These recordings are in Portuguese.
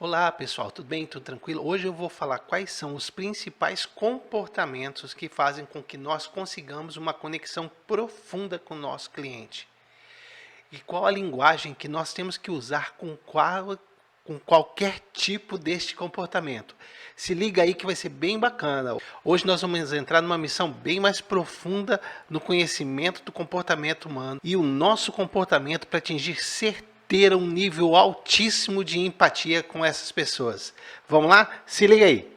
Olá pessoal, tudo bem? Tudo tranquilo? Hoje eu vou falar quais são os principais comportamentos que fazem com que nós consigamos uma conexão profunda com o nosso cliente. E qual a linguagem que nós temos que usar com qualquer tipo deste comportamento. Se liga aí que vai ser bem bacana. Hoje nós vamos entrar numa missão bem mais profunda no conhecimento do comportamento humano e o nosso comportamento para atingir ter um nível altíssimo de empatia com essas pessoas. Vamos lá? Se liga aí.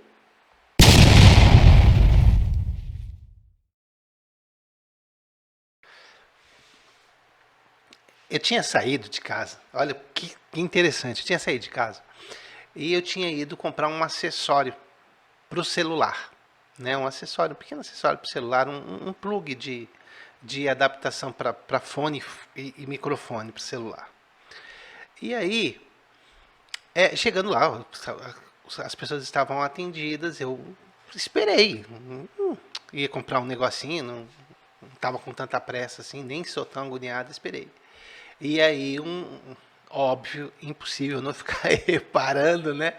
Eu tinha saído de casa, olha que interessante, eu tinha saído de casa e eu tinha ido comprar um acessório para o celular, né? Um acessório, um pequeno acessório para o celular, um plug de adaptação para fone e microfone para o celular. E aí, chegando lá, as pessoas estavam atendidas, eu esperei, ia comprar um negocinho, não estava com tanta pressa assim, nem sou tão agoniado, esperei. E aí, óbvio, impossível não ficar reparando, né?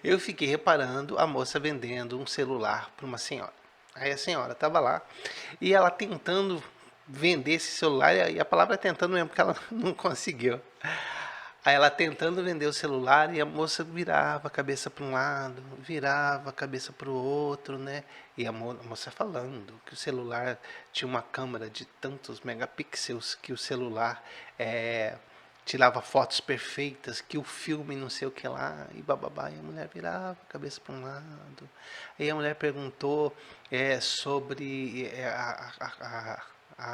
Eu fiquei reparando a moça vendendo um celular para uma senhora. Aí a senhora estava lá e ela tentando vender esse celular, e a palavra é tentando mesmo, porque ela não conseguiu. Aí ela tentando vender o celular e a moça virava a cabeça para um lado, virava a cabeça para o outro, né? E a moça falando que o celular tinha uma câmera de tantos megapixels, que o celular tirava fotos perfeitas, que o filme não sei o que lá, e bababá. E a mulher virava a cabeça para um lado. Aí a mulher perguntou sobre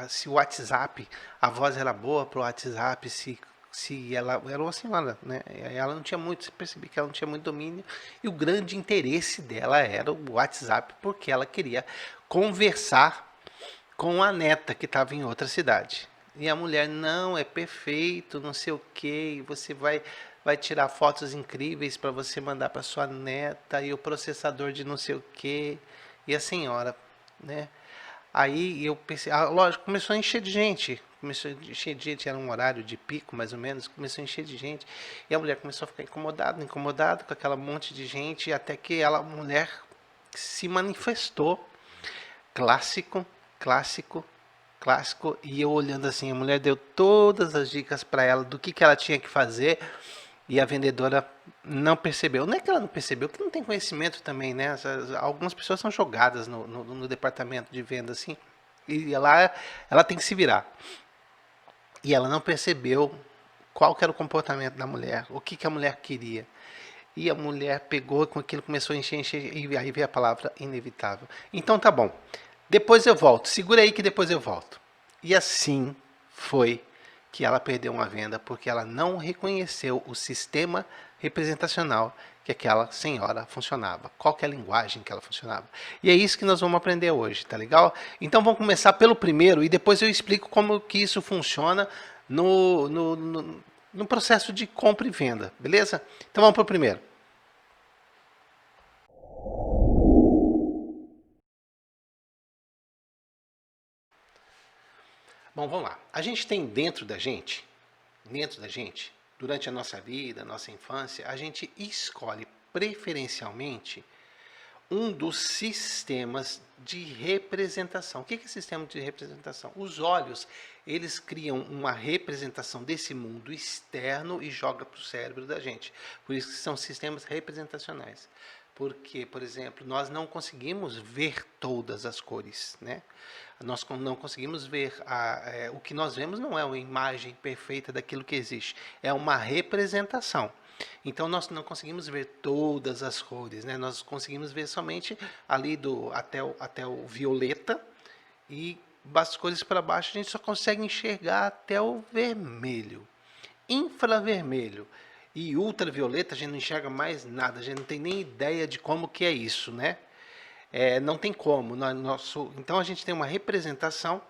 se o WhatsApp, a voz era boa para o WhatsApp, se ela era uma senhora, né? Ela não tinha muito, você percebia que ela não tinha muito domínio, e o grande interesse dela era o WhatsApp, porque ela queria conversar com a neta que estava em outra cidade. E a mulher, não, é perfeito, não sei o que, você vai tirar fotos incríveis para você mandar para sua neta, e o processador de não sei o que, e a senhora, né? Aí eu pensei, lógico, começou a encher de gente. Começou a encher de gente, era um horário de pico mais ou menos, começou a encher de gente. E a mulher começou a ficar incomodada com aquela monte de gente, até que a mulher se manifestou. Clássico, clássico, clássico. E eu olhando assim, a mulher deu todas as dicas para ela do que ela tinha que fazer. E a vendedora não percebeu. Não é que ela não percebeu, que não tem conhecimento também, né? Algumas pessoas são jogadas no departamento de venda, assim, e ela tem que se virar. E ela não percebeu qual que era o comportamento da mulher, o que a mulher queria. E a mulher pegou com aquilo, começou a encher, e aí veio a palavra inevitável. Então tá bom, depois eu volto, segura aí que depois eu volto. E assim foi que ela perdeu uma venda, porque ela não reconheceu o sistema representacional que aquela senhora funcionava, qual que é a linguagem que ela funcionava. E é isso que nós vamos aprender hoje, tá legal? Então vamos começar pelo primeiro e depois eu explico como que isso funciona no processo de compra e venda, beleza? Então vamos para o primeiro. Bom, vamos lá. A gente tem dentro da gente, durante a nossa vida, a nossa infância, a gente escolhe preferencialmente um dos sistemas de representação. O que é sistema de representação? Os olhos, eles criam uma representação desse mundo externo e joga para o cérebro da gente. Por isso que são sistemas representacionais. Porque, por exemplo, nós não conseguimos ver todas as cores, né? Nós não conseguimos ver, o que nós vemos não é uma imagem perfeita daquilo que existe, é uma representação. Então nós não conseguimos ver todas as cores, né? Nós conseguimos ver somente ali até o violeta, e as cores para baixo a gente só consegue enxergar até o vermelho. Infravermelho e ultravioleta a gente não enxerga mais nada, a gente não tem nem ideia de como que é isso, né? Não tem como. Então a gente tem uma representação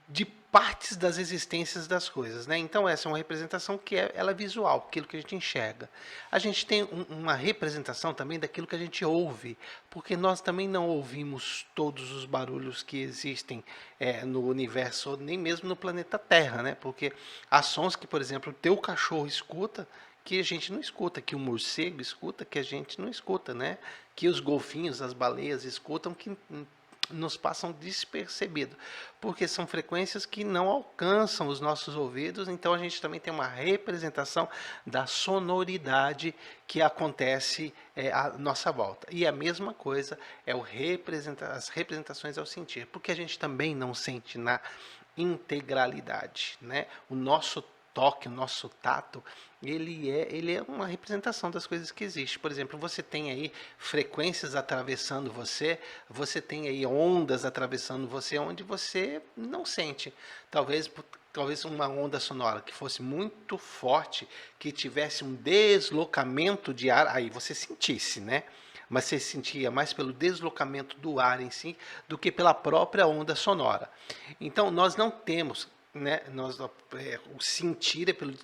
de partes das existências das coisas, né? Então essa é uma representação que ela é visual, aquilo que a gente enxerga. A gente tem uma representação também daquilo que a gente ouve, porque nós também não ouvimos todos os barulhos que existem no universo, nem mesmo no planeta Terra, né? Porque há sons que, por exemplo, o teu cachorro escuta, que a gente não escuta, que o morcego escuta, que a gente não escuta, né? Que os golfinhos, as baleias escutam, que nos passam despercebido, porque são frequências que não alcançam os nossos ouvidos, então a gente também tem uma representação da sonoridade que acontece à nossa volta. E a mesma coisa é as representações ao sentir, porque a gente também não sente na integralidade, né? O nosso toque, o nosso tato, ele é uma representação das coisas que existem. Por exemplo, você tem aí frequências atravessando você, você tem aí ondas atravessando você, onde você não sente. Talvez uma onda sonora que fosse muito forte, que tivesse um deslocamento de ar, aí você sentisse, né? Mas você sentia mais pelo deslocamento do ar em si do que pela própria onda sonora. Então, nós não temos, né, o sentir é pelo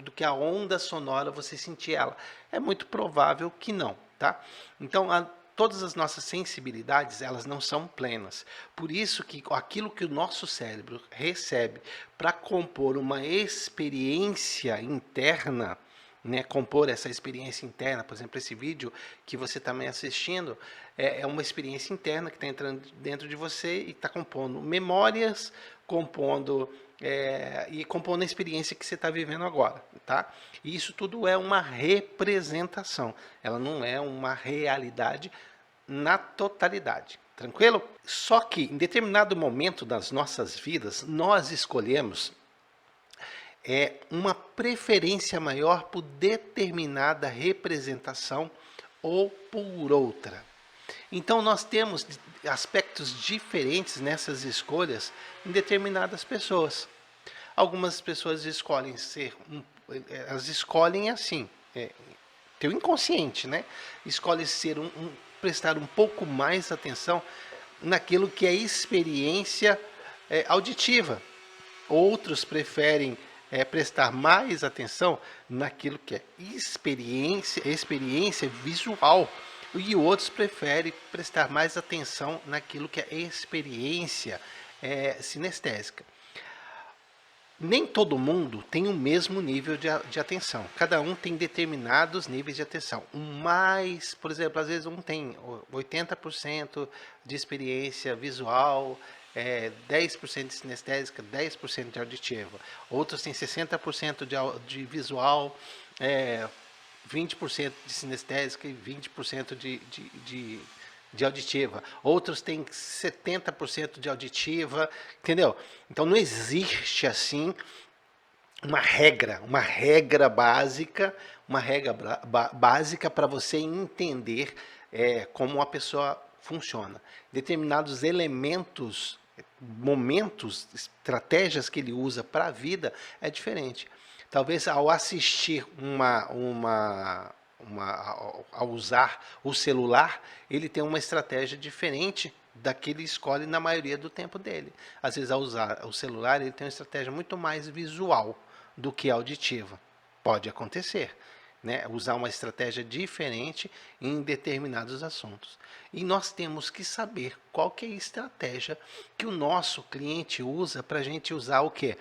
do que a onda sonora você sentir ela. É muito provável que não, tá? Então, todas as nossas sensibilidades, elas não são plenas. Por isso que aquilo que o nosso cérebro recebe para compor uma experiência interna, né, compor essa experiência interna, por exemplo, esse vídeo que você está me assistindo, é uma experiência interna que está entrando dentro de você e está compondo memórias, compondo a experiência que você está vivendo agora, tá? E isso tudo é uma representação, ela não é uma realidade na totalidade, tranquilo? Só que em determinado momento das nossas vidas, nós escolhemos uma preferência maior por determinada representação ou por outra. Então nós temos aspectos diferentes nessas escolhas em determinadas pessoas. Algumas pessoas escolhem elas escolhem assim, teu inconsciente, né? Escolhe prestar um pouco mais atenção naquilo que é experiência auditiva. Outros preferem prestar mais atenção naquilo que é experiência visual. E outros preferem prestar mais atenção naquilo que é experiência sinestésica. Nem todo mundo tem o mesmo nível de atenção. Cada um tem determinados níveis de atenção. Por exemplo, às vezes um tem 80% de experiência visual, 10% de sinestésica, 10% de auditiva. Outros têm 60% de visual, 20% de sinestésica e 20% de auditiva. Outros têm 70% de auditiva, entendeu? Então não existe assim uma regra básica para você entender como uma pessoa funciona. Determinados elementos, momentos, estratégias que ele usa para a vida é diferente. Talvez ao assistir ao usar o celular, ele tem uma estratégia diferente da que ele escolhe na maioria do tempo dele. Às vezes, ao usar o celular, ele tem uma estratégia muito mais visual do que auditiva. Pode acontecer, né? Usar uma estratégia diferente em determinados assuntos. E nós temos que saber qual que é a estratégia que o nosso cliente usa para a gente usar o quê?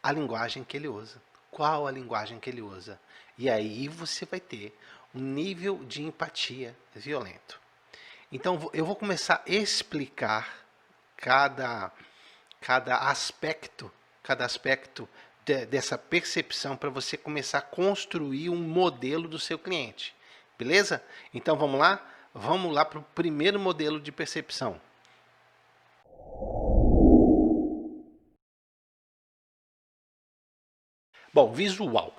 A linguagem que ele usa. Qual a linguagem que ele usa? E aí você vai ter um nível de empatia violento. Então eu vou começar a explicar cada aspecto dessa percepção para você começar a construir um modelo do seu cliente. Beleza? Então vamos lá? Vamos lá para o primeiro modelo de percepção. Bom, visual.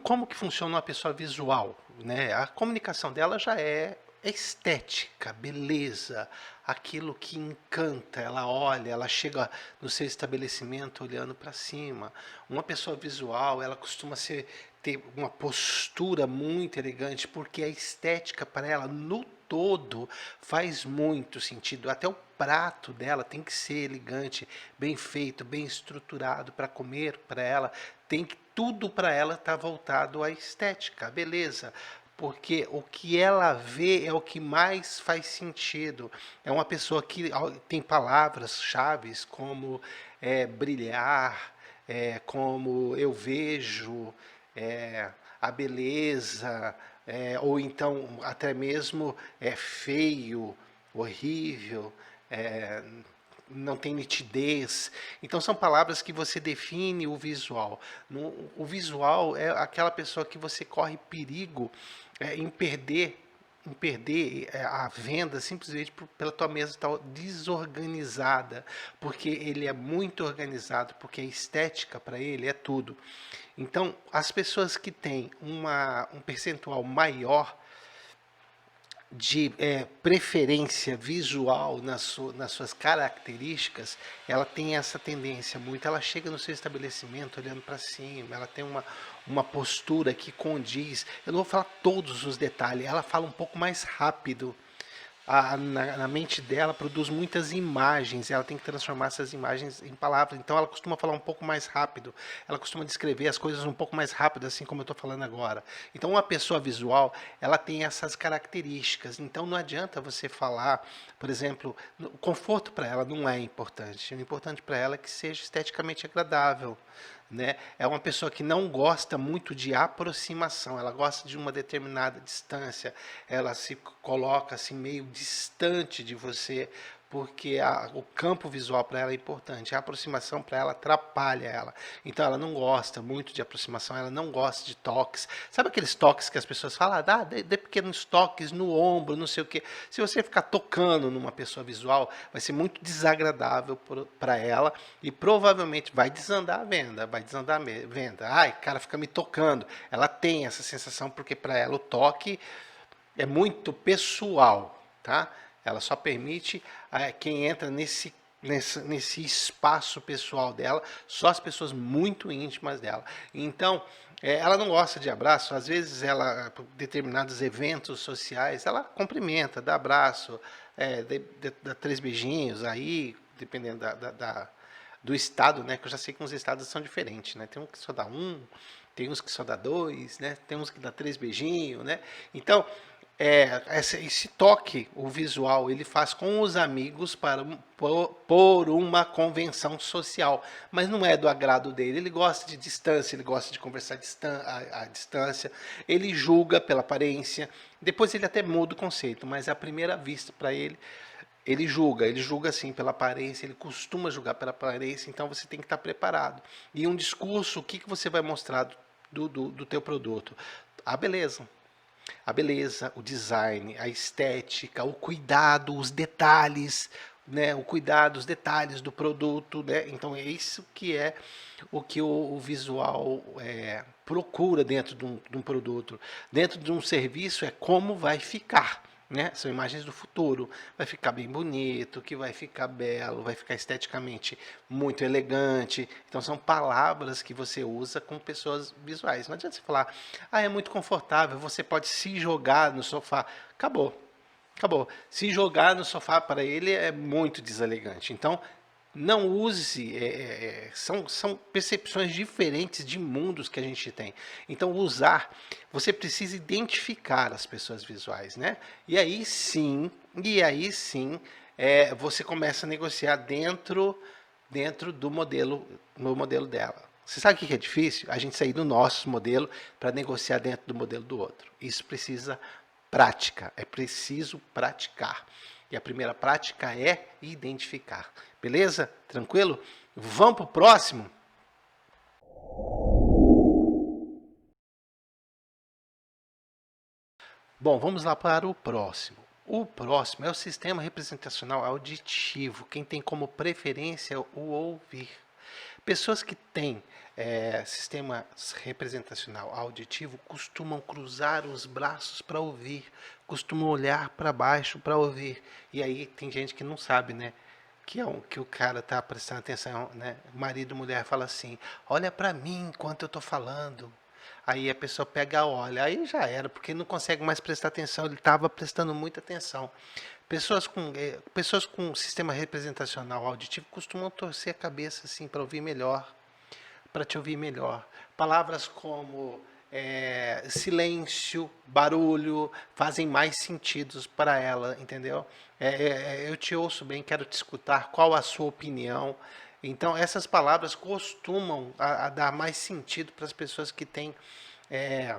Como que funciona uma pessoa visual? Né? A comunicação dela já é estética, beleza, aquilo que encanta. Ela olha, ela chega no seu estabelecimento olhando para cima. Uma pessoa visual, ela costuma ter uma postura muito elegante, porque a estética para ela, no todo faz muito sentido. Até o prato dela tem que ser elegante, bem feito, bem estruturado para comer para ela. Tem que tudo para ela estar voltado à estética, à beleza. Porque o que ela vê é o que mais faz sentido. É uma pessoa que tem palavras-chave como brilhar, como eu vejo, a beleza, ou então até mesmo feio, horrível, é, não tem nitidez. Então são palavras que você define o visual. O visual é aquela pessoa que você corre perigo em perder a venda simplesmente pela tua mesa estar desorganizada, porque ele é muito organizado, porque a estética para ele é tudo. Então, as pessoas que têm um percentual maior de preferência visual nas suas características, ela tem essa tendência muito. Ela chega no seu estabelecimento olhando para cima, ela tem uma postura que condiz. Eu não vou falar todos os detalhes, ela fala um pouco mais rápido. Na mente dela produz muitas imagens, ela tem que transformar essas imagens em palavras. Então ela costuma falar um pouco mais rápido, ela costuma descrever as coisas um pouco mais rápido, assim como eu estou falando agora. Então uma pessoa visual, ela tem essas características. Então não adianta você falar, por exemplo, o conforto para ela não é importante. O importante para ela é que seja esteticamente agradável. Né? É uma pessoa que não gosta muito de aproximação, ela gosta de uma determinada distância, ela se coloca assim meio distante de você, porque o campo visual para ela é importante, a aproximação para ela atrapalha ela. Então ela não gosta muito de aproximação, ela não gosta de toques. Sabe aqueles toques que as pessoas falam, dê pequenos toques no ombro, não sei o quê. Se você ficar tocando numa pessoa visual, vai ser muito desagradável para ela e provavelmente vai desandar a venda, vai desandar a venda. Ai, cara, fica me tocando. Ela tem essa sensação porque para ela o toque é muito pessoal, tá? Ela só permite quem entra nesse espaço pessoal dela, só as pessoas muito íntimas dela. Então, ela não gosta de abraço, às vezes ela, por determinados eventos sociais, ela cumprimenta, dá abraço, dá 3 beijinhos, aí, dependendo do estado, né? Que eu já sei que uns estados são diferentes, né? Tem um que só dá um, tem uns que só dá 2, né? Tem uns que dá 3 beijinhos, né? Então, esse toque, o visual, ele faz com os amigos por uma convenção social, mas não é do agrado dele. Ele gosta de distância, ele gosta de conversar à distância, ele julga pela aparência, depois ele até muda o conceito, mas à primeira vista para ele julga assim pela aparência, ele costuma julgar pela aparência, então você tem que estar preparado. E um discurso, o que você vai mostrar do teu produto? A beleza, o design, a estética, o cuidado, os detalhes, né? O cuidado, os detalhes do produto, né? Então é isso que é o que o visual procura dentro de um produto, dentro de um serviço é como vai ficar. Né? São imagens do futuro, vai ficar bem bonito, que vai ficar belo, vai ficar esteticamente muito elegante. Então são palavras que você usa com pessoas visuais. Não adianta você falar, é muito confortável, você pode se jogar no sofá. Acabou, acabou. Se jogar no sofá para ele é muito deselegante. Então não use, são percepções diferentes de mundos que a gente tem. Então, você precisa identificar as pessoas visuais, né? E aí sim, você começa a negociar dentro no modelo dela. Você sabe o que é difícil? A gente sair do nosso modelo para negociar dentro do modelo do outro. Isso precisa prática, é preciso praticar. E a primeira prática é identificar. Beleza? Tranquilo? Vamos para o próximo? Bom, vamos lá para o próximo. O próximo é o sistema representacional auditivo. Quem tem como preferência o ouvir. Pessoas que têm sistema representacional auditivo costumam cruzar os braços para ouvir, costumam olhar para baixo para ouvir. E aí tem gente que não sabe, né? Que o cara tá prestando atenção, né? Marido e mulher fala assim: olha para mim enquanto eu tô falando. Aí a pessoa pega, olha, aí já era, porque não consegue mais prestar atenção, ele estava prestando muita atenção. Pessoas com sistema representacional auditivo costumam torcer a cabeça assim para ouvir melhor, para te ouvir melhor. Palavras como silêncio, barulho, fazem mais sentidos para ela, entendeu? Eu te ouço bem, quero te escutar, qual a sua opinião? Então, essas palavras costumam a dar mais sentido para as pessoas que têm é,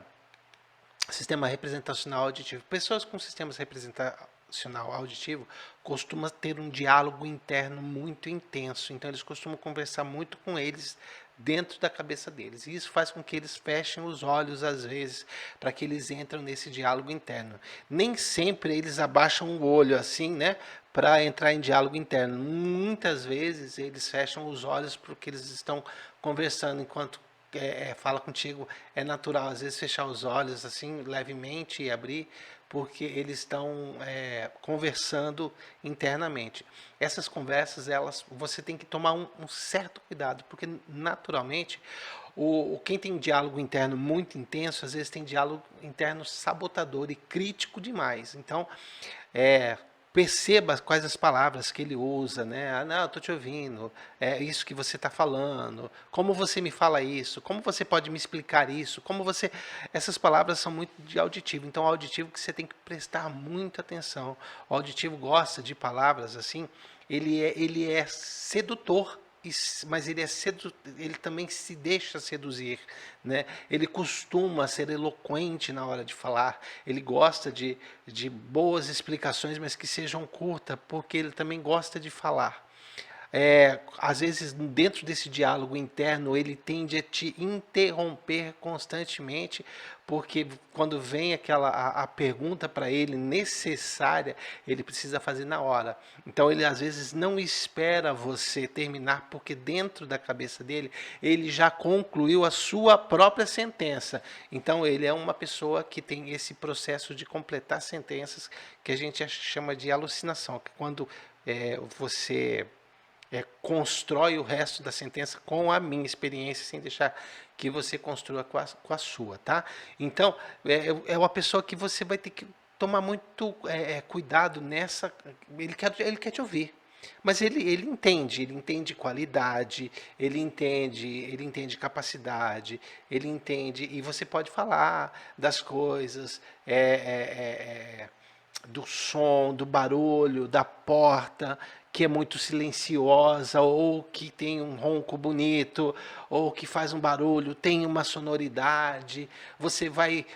sistema representacional auditivo. Pessoas com sistemas representacional auditivo costumam ter um diálogo interno muito intenso. Então eles costumam conversar muito com eles dentro da cabeça deles. E isso faz com que eles fechem os olhos às vezes, para que eles entrem nesse diálogo interno. Nem sempre eles abaixam o olho assim, né, para entrar em diálogo interno. Muitas vezes eles fecham os olhos porque eles estão conversando enquanto fala contigo. É natural às vezes fechar os olhos assim levemente e abrir, porque eles estão conversando internamente. Essas conversas, você tem que tomar um certo cuidado, porque naturalmente quem tem um diálogo interno muito intenso, às vezes tem diálogo interno sabotador e crítico demais. Então, perceba quais as palavras que ele usa, né? Ah, não, estou te ouvindo, é isso que você está falando, como você me fala isso, como você pode me explicar isso, como você... Essas palavras são muito de auditivo, então auditivo que você tem que prestar muita atenção. O auditivo gosta de palavras assim, ele é sedutor, mas ele também se deixa seduzir, né? Ele costuma ser eloquente na hora de falar, ele gosta de boas explicações, mas que sejam curtas, porque ele também gosta de falar. Às vezes, dentro desse diálogo interno, ele tende a te interromper constantemente, porque quando vem a pergunta para ele necessária, ele precisa fazer na hora. Então, ele às vezes não espera você terminar, porque dentro da cabeça dele, ele já concluiu a sua própria sentença. Então, ele é uma pessoa que tem esse processo de completar sentenças, que a gente chama de alucinação, que quando você constrói o resto da sentença com a minha experiência, sem deixar que você construa com a sua, tá? Então, é uma pessoa que você vai ter que tomar muito cuidado nessa... Ele quer te ouvir, mas ele entende qualidade, ele entende capacidade, ele entende, e você pode falar das coisas, do som, do barulho, da porta, que é muito silenciosa, ou que tem um ronco bonito, ou que faz um barulho, tem uma sonoridade. Você vai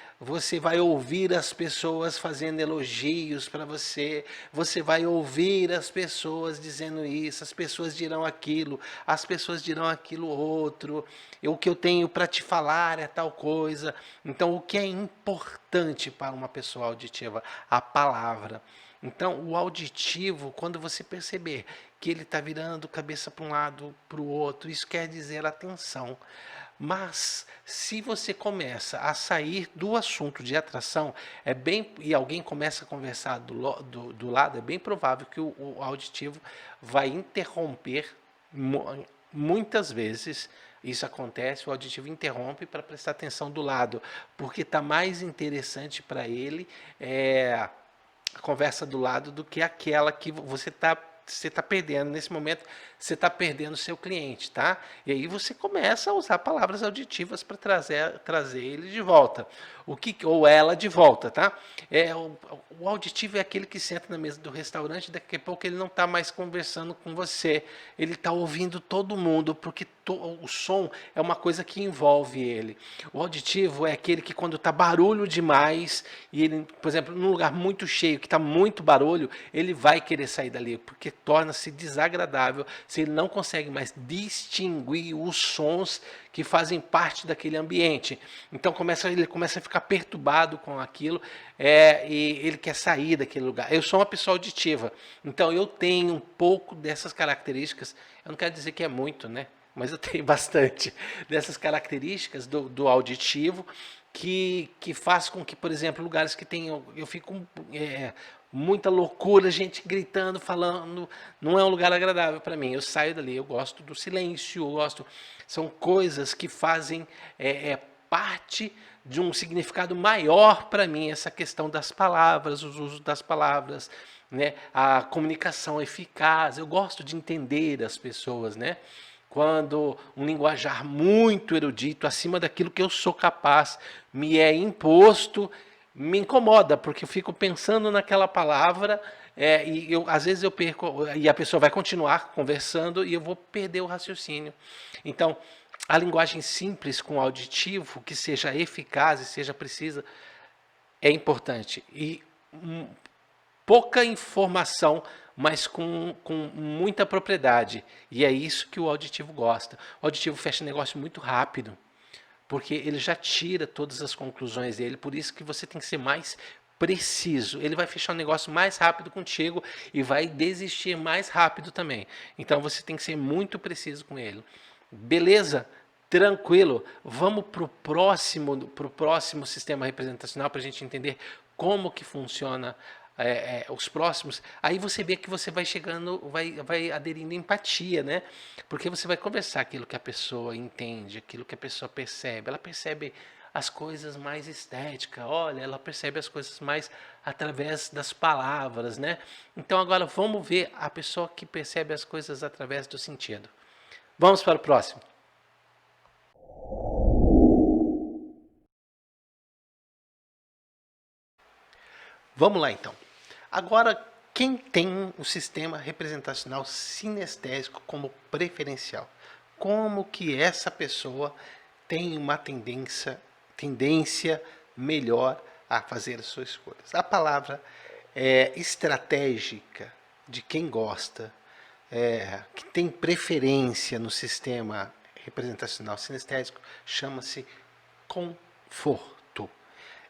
ouvir as pessoas fazendo elogios para você, você vai ouvir as pessoas dizendo isso, as pessoas dirão aquilo, as pessoas dirão aquilo outro, o que eu tenho para te falar é tal coisa. Então, o que é importante para uma pessoa auditiva? A palavra. Então, o auditivo, quando você perceber que ele está virando cabeça para um lado, para o outro, isso quer dizer atenção. Mas, se você começa a sair do assunto de atração, e alguém começa a conversar do lado, é bem provável que o auditivo vai interromper. Muitas vezes isso acontece, o auditivo interrompe para prestar atenção do lado, porque está mais interessante para ele a conversa do lado do que aquela que você está perdendo. Nesse momento, você está perdendo o seu cliente, tá? E aí você começa a usar palavras auditivas para trazer ele de volta. Ou ela de volta, tá? O auditivo é aquele que senta na mesa do restaurante, daqui a pouco ele não está mais conversando com você, ele está ouvindo todo mundo, porque o som é uma coisa que envolve ele. O auditivo é aquele que quando está barulho demais, e ele, por exemplo, num lugar muito cheio, que está muito barulho, ele vai querer sair dali, porque torna-se desagradável se ele não consegue mais distinguir os sons que fazem parte daquele ambiente. Então ele começa a ficar perturbado com aquilo, e ele quer sair daquele lugar. Eu sou uma pessoa auditiva, então eu tenho um pouco dessas características. Eu não quero dizer que é muito, né? Mas eu tenho bastante dessas características do auditivo, que faz com que, por exemplo, lugares que tem, eu fico muita loucura, gente gritando, falando, não é um lugar agradável para mim. Eu saio dali, eu gosto do silêncio, são coisas que fazem parte de um significado maior para mim, essa questão das palavras, os usos das palavras, né? A comunicação eficaz. Eu gosto de entender as pessoas, né? Quando um linguajar muito erudito, acima daquilo que eu sou capaz, me é imposto, me incomoda, porque eu fico pensando naquela palavra, e às vezes eu perco, e a pessoa vai continuar conversando e eu vou perder o raciocínio. Então, a linguagem simples com auditivo, que seja eficaz e seja precisa, é importante. E pouca informação, mas com muita propriedade. E é isso que o auditivo gosta. O auditivo fecha negócio muito rápido, porque ele já tira todas as conclusões dele, por isso que você tem que ser mais preciso. Ele vai fechar o negócio mais rápido contigo e vai desistir mais rápido também. Então você tem que ser muito preciso com ele. Beleza? Tranquilo. Vamos para o próximo sistema representacional para a gente entender como que funciona os próximos. Aí você vê que você vai chegando, vai aderindo empatia, né? Porque você vai conversar aquilo que a pessoa entende, aquilo que a pessoa percebe. Ela percebe as coisas mais estéticas, olha, ela percebe as coisas mais através das palavras, né? Então agora vamos ver a pessoa que percebe as coisas através do sentido. Vamos para o próximo. Vamos lá então. Agora, quem tem o sistema representacional sinestésico como preferencial? Como que essa pessoa tem uma tendência melhor a fazer as suas escolhas? A palavra estratégica de quem gosta, que tem preferência no sistema representacional sinestésico, chama-se conforto.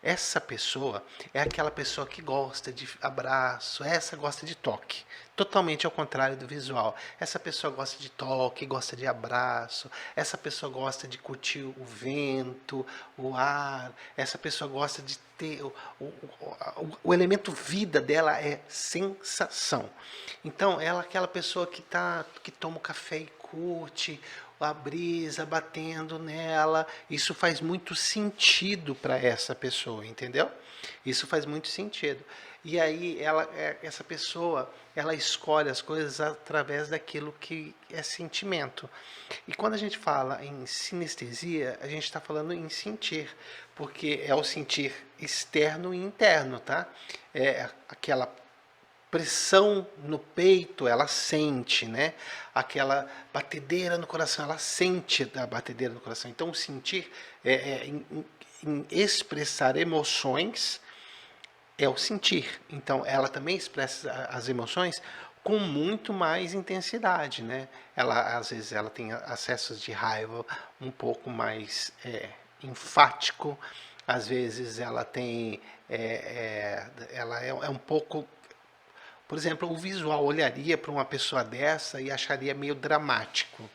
Essa pessoa é aquela pessoa que gosta de abraço, essa gosta de toque. Totalmente ao contrário do visual. Essa pessoa gosta de toque, gosta de abraço. Essa pessoa gosta de curtir o vento, o ar. Essa pessoa gosta de ter... O elemento vida dela é sensação. Então, ela é aquela pessoa que toma o café e curte a brisa batendo nela. Isso faz muito sentido para essa pessoa, entendeu? Isso faz muito sentido. E aí essa pessoa, ela escolhe as coisas através daquilo que é sentimento. E quando a gente fala em sinestesia, a gente está falando em sentir, porque é o sentir externo e interno, tá? É aquela pressão no peito, ela sente, né? Aquela batedeira no coração, ela sente a batedeira no coração. Então, o sentir em expressar emoções é o sentir. Então, ela também expressa as emoções com muito mais intensidade, né? Ela, às vezes, ela tem acessos de raiva um pouco mais enfático. Às vezes, ela tem, ela é um pouco... Por exemplo, o visual olharia para uma pessoa dessa e acharia meio dramático.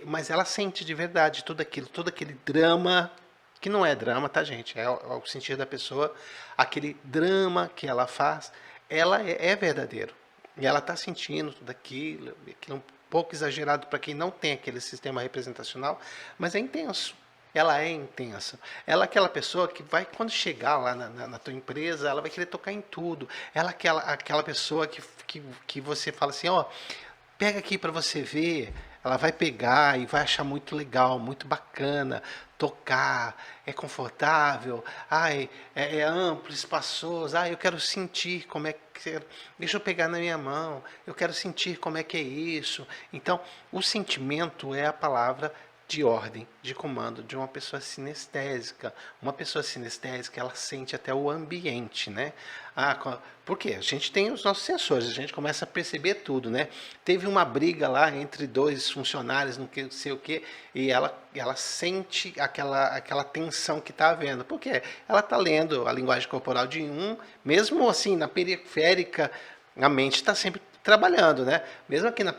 Mas ela sente de verdade tudo aquilo, todo aquele drama, que não é drama, tá, gente? É o sentido da pessoa, aquele drama que ela faz, ela é verdadeiro. E ela está sentindo tudo aquilo é um pouco exagerado para quem não tem aquele sistema representacional, mas é intenso. Ela é intensa. Ela é aquela pessoa que vai, quando chegar lá na tua empresa, ela vai querer tocar em tudo. Ela é aquela pessoa que você fala assim, ó, pega aqui para você ver. Ela vai pegar e vai achar muito legal, muito bacana, tocar, é confortável, ai, é amplo, espaçoso, eu quero sentir como é que... Deixa eu pegar na minha mão, eu quero sentir como é que é isso. Então, o sentimento é a palavra de ordem, de comando de uma pessoa sinestésica. Uma pessoa sinestésica, ela sente até o ambiente, né? Por quê? A gente tem os nossos sensores, a gente começa a perceber tudo, né? Teve uma briga lá entre dois funcionários, não sei o quê, e ela sente aquela tensão que está havendo. Por quê? Ela está lendo a linguagem corporal de um, mesmo assim, na periférica, a mente está sempre trabalhando, né? Mesmo aqui na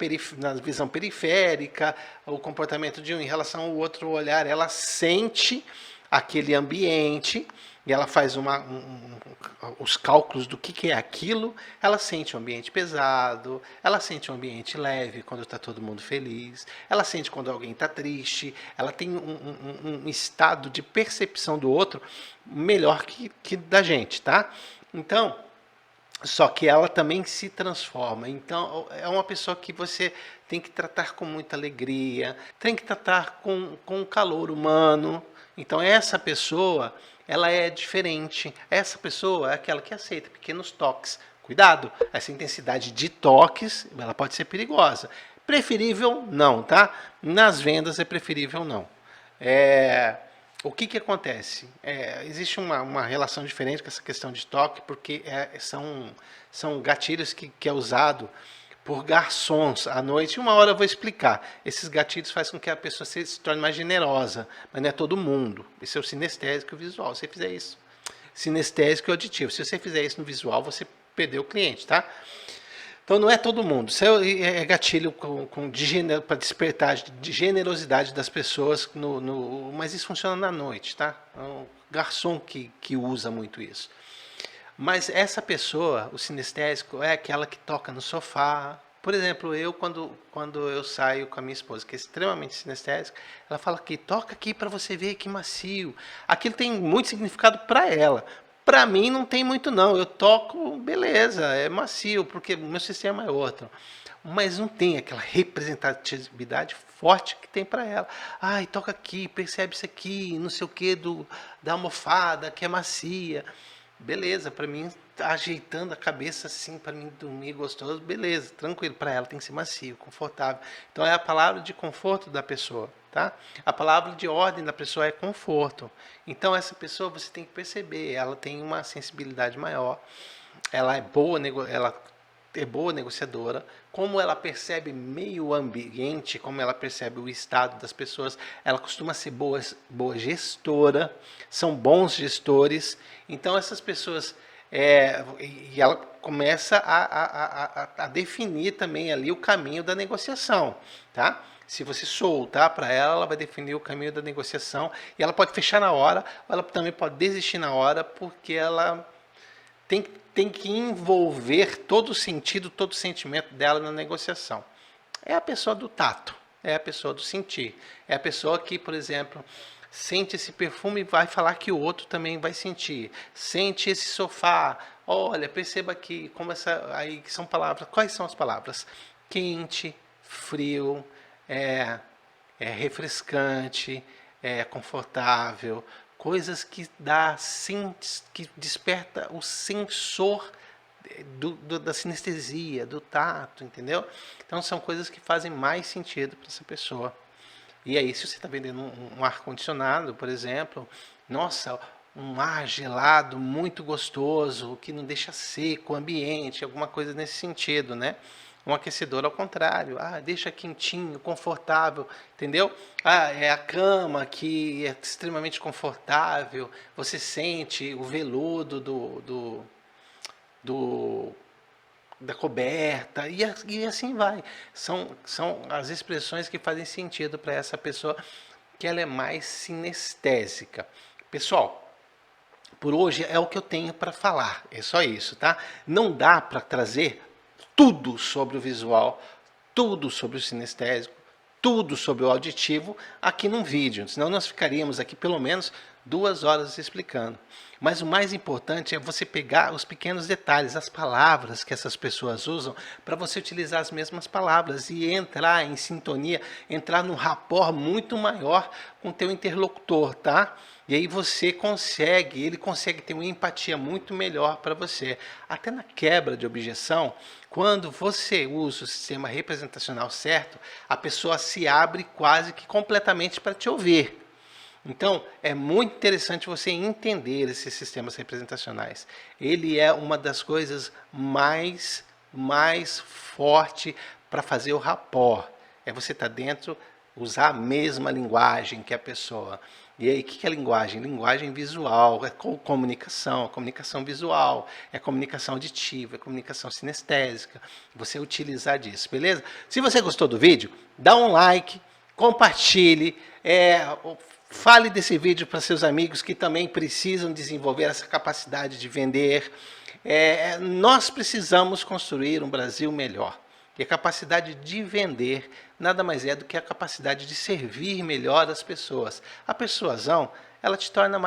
visão periférica, o comportamento de um em relação ao outro olhar, ela sente aquele ambiente, e ela faz os cálculos do que é aquilo, ela sente um ambiente pesado, ela sente um ambiente leve quando está todo mundo feliz, ela sente quando alguém está triste, ela tem um estado de percepção do outro melhor que da gente, tá? Então, só que ela também se transforma. Então, é uma pessoa que você tem que tratar com muita alegria, tem que tratar com calor humano. Então, essa pessoa, ela é diferente. Essa pessoa é aquela que aceita pequenos toques. Cuidado, essa intensidade de toques, ela pode ser perigosa. Preferível não, tá? Nas vendas é preferível não. O que acontece? Existe uma relação diferente com essa questão de toque, porque são gatilhos que é usado por garçons à noite. Uma hora eu vou explicar. Esses gatilhos fazem com que a pessoa se torne mais generosa, mas não é todo mundo. Esse é o sinestésico e o visual. Se você fizer isso, sinestésico e auditivo. Se você fizer isso no visual, você perdeu o cliente, tá? Então não é todo mundo. Isso é gatilho para despertar de generosidade das pessoas, mas isso funciona na noite, tá? É um garçom que usa muito isso. Mas essa pessoa, o sinestésico, é aquela que toca no sofá. Por exemplo, eu quando eu saio com a minha esposa, que é extremamente sinestésica, ela fala que toca aqui para você ver que macio. Aquilo tem muito significado para ela. Para mim não tem muito não. Eu toco, beleza, é macio, porque o meu sistema é outro. Mas não tem aquela representatividade forte que tem para ela. Ai, toca aqui, percebe isso aqui, não sei o que da almofada, que é macia. Beleza, para mim, ajeitando a cabeça assim, para mim dormir gostoso, beleza, tranquilo. Para ela tem que ser macio, confortável. Então é a palavra de conforto da pessoa, tá? A palavra de ordem da pessoa é conforto. Então essa pessoa você tem que perceber, ela tem uma sensibilidade maior, ela é boa, ela é boa negociadora, como ela percebe meio ambiente, como ela percebe o estado das pessoas, ela costuma ser boa gestora, são bons gestores. Então essas pessoas, e ela começa a definir também ali o caminho da negociação, tá? Se você soltar para ela, ela vai definir o caminho da negociação, e ela pode fechar na hora, ou ela também pode desistir na hora, porque ela tem que envolver todo o sentido, todo o sentimento dela na negociação. É a pessoa do tato, é a pessoa do sentir. É a pessoa que, por exemplo, sente esse perfume e vai falar que o outro também vai sentir. Sente esse sofá. Olha, perceba aqui como aí são palavras. Quais são as palavras? Quente, frio, refrescante, confortável. Coisas que que desperta o sensor da sinestesia, do tato, entendeu? Então são coisas que fazem mais sentido para essa pessoa. E aí, se você está vendendo um ar-condicionado, por exemplo, nossa, um ar gelado, muito gostoso, que não deixa seco o ambiente, alguma coisa nesse sentido, né? Um aquecedor ao contrário, deixa quentinho, confortável, entendeu? É a cama que é extremamente confortável, você sente o veludo da coberta, e assim vai. São as expressões que fazem sentido para essa pessoa, que ela é mais sinestésica. Pessoal, por hoje é o que eu tenho para falar, é só isso, tá? Não dá para trazer tudo sobre o visual, tudo sobre o sinestésico, tudo sobre o auditivo aqui num vídeo, senão nós ficaríamos aqui pelo menos 2 horas explicando. Mas o mais importante é você pegar os pequenos detalhes, as palavras que essas pessoas usam, para você utilizar as mesmas palavras e entrar em sintonia, entrar num rapport muito maior com o teu interlocutor, tá? E aí ele consegue ter uma empatia muito melhor para você. Até na quebra de objeção, quando você usa o sistema representacional certo, a pessoa se abre quase que completamente para te ouvir. Então, é muito interessante você entender esses sistemas representacionais. Ele é uma das coisas mais forte para fazer o rapport. É você estar dentro, usar a mesma linguagem que a pessoa. E aí, o que é linguagem? Linguagem visual, é comunicação visual, é comunicação auditiva, é comunicação sinestésica. Você utilizar disso, beleza? Se você gostou do vídeo, dá um like, compartilhe, Fale desse vídeo para seus amigos que também precisam desenvolver essa capacidade de vender. Nós precisamos construir um Brasil melhor. E a capacidade de vender nada mais é do que a capacidade de servir melhor as pessoas. A persuasão, ela te torna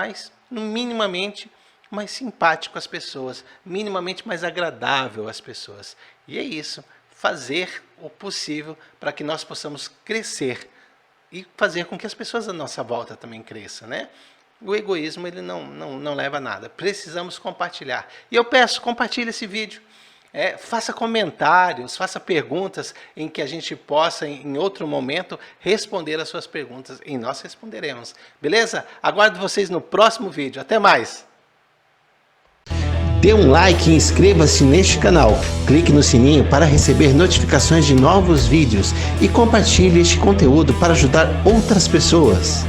minimamente mais simpático às pessoas, minimamente mais agradável às pessoas. E é isso, fazer o possível para que nós possamos crescer e fazer com que as pessoas à nossa volta também cresçam, né? O egoísmo, ele não leva a nada. Precisamos compartilhar. E eu peço, compartilhe esse vídeo. Faça comentários, faça perguntas em que a gente possa, em outro momento, responder as suas perguntas. E nós responderemos. Beleza? Aguardo vocês no próximo vídeo. Até mais! Dê um like e inscreva-se neste canal. Clique no sininho para receber notificações de novos vídeos e compartilhe este conteúdo para ajudar outras pessoas.